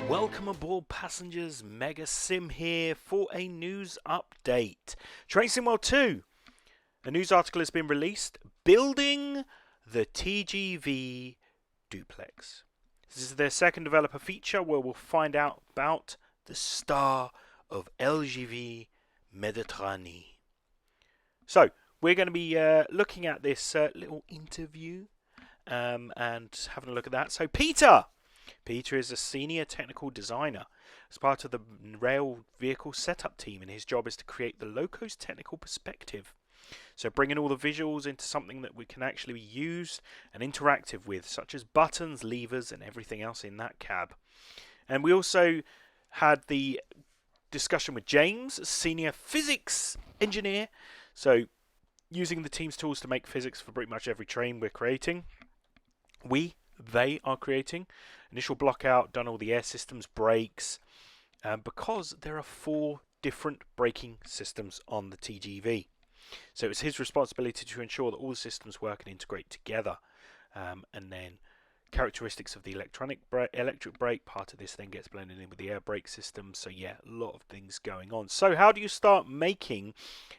Welcome aboard passengers, Mega Sim here for a news update. Train Sim World 2, a news article has been released, building the TGV Duplex. This is their second developer feature where we'll find out about the star of LGV Méditerranée. So, we're going to be looking at this little interview and having a look at that. So, Peter is a senior technical designer as part of the rail vehicle setup team, and his job is to create the loco's technical perspective. So bringing all the visuals into something that we can actually be used and interactive with, such as buttons, levers, and everything else in that cab. And we also had the discussion with James, senior physics engineer. So using the team's tools to make physics for pretty much every train we're creating. They are creating. Initial block out, done all the air systems, brakes, because there are 4 different braking systems on the TGV. So it's his responsibility to ensure that all the systems work and integrate together. And then characteristics of the electric brake, part of this then gets blended in with the air brake system. So yeah, a lot of things going on. So how do you start making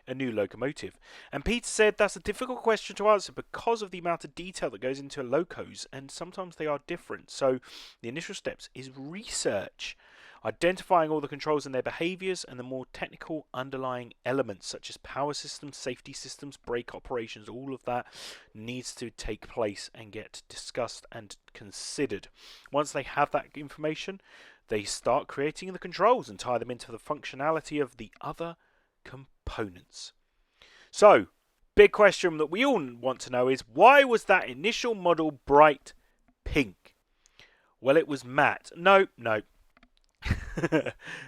a new locomotive? And Peter said that's a difficult question to answer because of the amount of detail that goes into locos, and sometimes they are different. So the initial steps is research, identifying all the controls and their behaviors, and the more technical underlying elements such as power systems, safety systems, brake operations. All of that needs to take place and get discussed and considered. Once they have that information, they start creating the controls and tie them into the functionality of the other components. So, big question that we all want to know is, why was that initial model bright pink? Well, it was matte. No.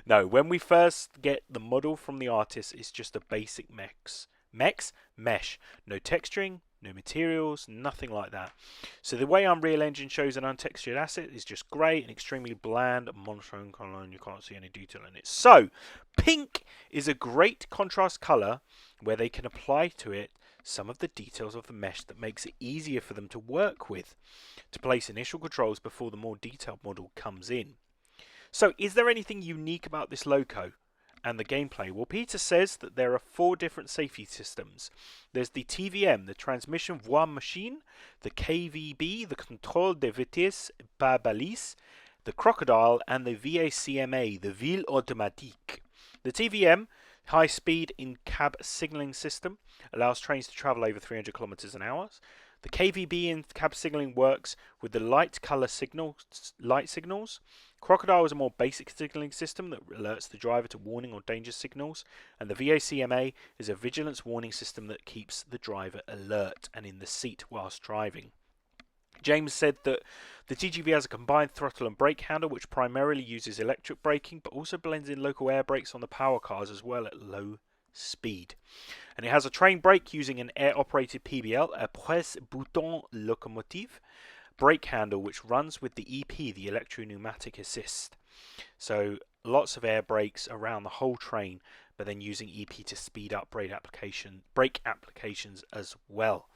No, when we first get the model from the artist, it's just a basic mesh. No texturing, no materials, nothing like that. So the way Unreal Engine shows an untextured asset is just grey and extremely bland, monochrome colour, and you can't see any detail in it. So pink is a great contrast colour where they can apply to it some of the details of the mesh that makes it easier for them to work with, to place initial controls before the more detailed model comes in. So, is there anything unique about this loco and the gameplay? Well, Peter says that there are 4 different safety systems. There's the TVM, the Transmission Voie Machine, the KVB, the Contrôle de Vitesse par Balise, the Crocodile, and the VACMA, the Ville Automatique. The TVM, high speed in cab signalling system, allows trains to travel over 300 kilometers an hour. The KVB in cab signalling works with the light signals. Crocodile is a more basic signalling system that alerts the driver to warning or danger signals, and the VACMA is a vigilance warning system that keeps the driver alert and in the seat whilst driving. James said that the TGV has a combined throttle and brake handle which primarily uses electric braking but also blends in local air brakes on the power cars as well at low speed. And it has a train brake using an air-operated PBL, a presse-bouton locomotive, brake handle which runs with the EP, the electro-pneumatic assist. So lots of air brakes around the whole train, but then using EP to speed up brake applications as well.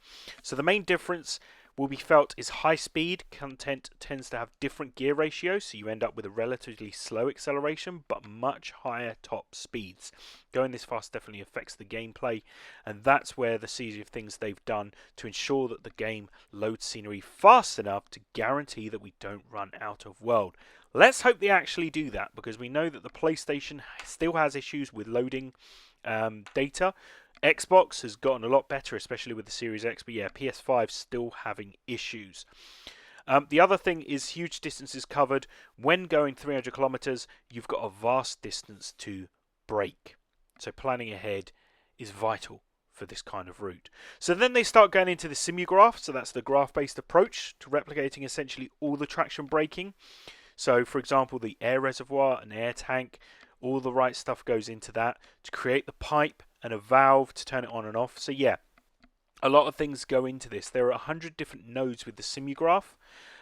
So the main difference will be felt is high speed content tends to have different gear ratios, so you end up with a relatively slow acceleration but much higher top speeds. Going this fast definitely affects the gameplay, and that's where the series of things they've done to ensure that the game loads scenery fast enough to guarantee that we don't run out of world. Let's hope they actually do that, because we know that the PlayStation still has issues with loading data. Xbox has gotten a lot better, especially with the Series X, but yeah, PS5 still having issues. The other thing is huge distances covered. When going 300 kilometers, you've got a vast distance to brake. So planning ahead is vital for this kind of route. So then they start going into the Simugraph, so that's the graph-based approach to replicating essentially all the traction braking. So for example, the air reservoir, an air tank, all the right stuff goes into that to create the pipe and a valve to turn it on and off. So yeah, a lot of things go into this. There are 100 different nodes with the Simugraph.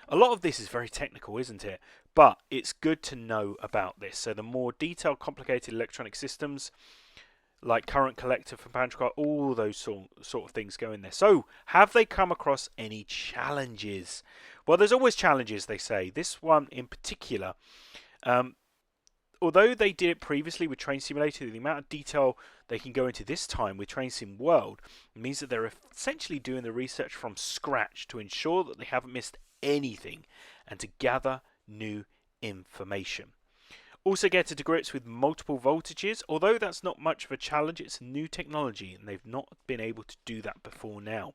A lot of this is very technical, isn't it? But it's good to know about this. So the more detailed, complicated electronic systems, like current collector for Pantry Car, all those sort of things go in there. So have they come across any challenges? Well, there's always challenges, they say. This one in particular Although they did it previously with Train Simulator, the amount of detail they can go into this time with Train Sim World means that they're essentially doing the research from scratch to ensure that they haven't missed anything and to gather new information. Also get to grips with multiple voltages. Although that's not much of a challenge, it's new technology and they've not been able to do that before now.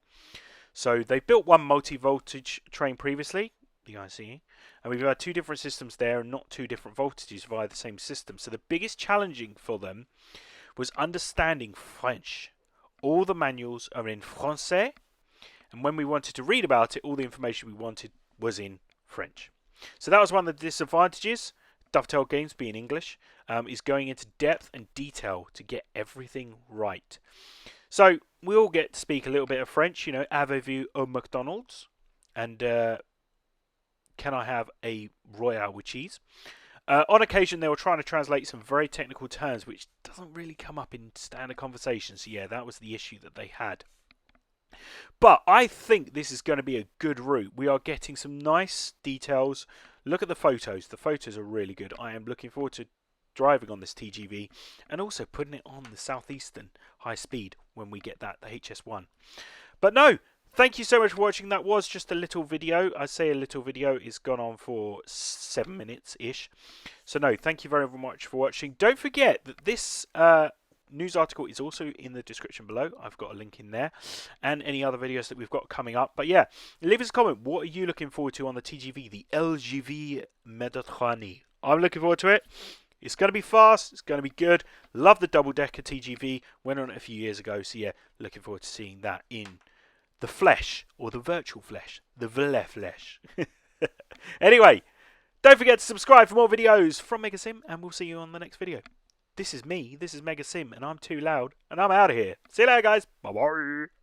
So they've built one multi-voltage train previously, the ICE, and we've had two different systems there and not two different voltages via the same system. So the biggest challenging for them was understanding French. All the manuals are in Français, and when we wanted to read about it, all the information we wanted was in French. So that was one of the disadvantages. Dovetail Games, being English, is going into depth and detail to get everything right. So we all get to speak a little bit of French, you know, avez-vous au McDonald's? And can I have a Royale with cheese? On occasion, they were trying to translate some very technical terms, which doesn't really come up in standard conversations. So yeah, that was the issue that they had. But I think this is going to be a good route. We are getting some nice details. Look at the photos. The photos are really good. I am looking forward to driving on this TGV and also putting it on the Southeastern high speed when we get that, the HS1. But no, thank you so much for watching. That was just a little video. I say a little video. It's gone on for 7 minutes-ish. So no, thank you very much for watching. Don't forget that this news article is also in the description below. I've got a link in there, and any other videos that we've got coming up. But yeah, leave us a comment. What are you looking forward to on the TGV, the LGV Méditerranée? I'm looking forward to it. It's going to be fast. It's going to be good. Love the double decker TGV. Went on it a few years ago. So yeah, looking forward to seeing that in the flesh, or the virtual flesh, the vraie flesh. Anyway, don't forget to subscribe for more videos from Megasim, and we'll see you on the next video. This is me, this is Megasim, and I'm too loud, and I'm out of here. See you later, guys. Bye-bye.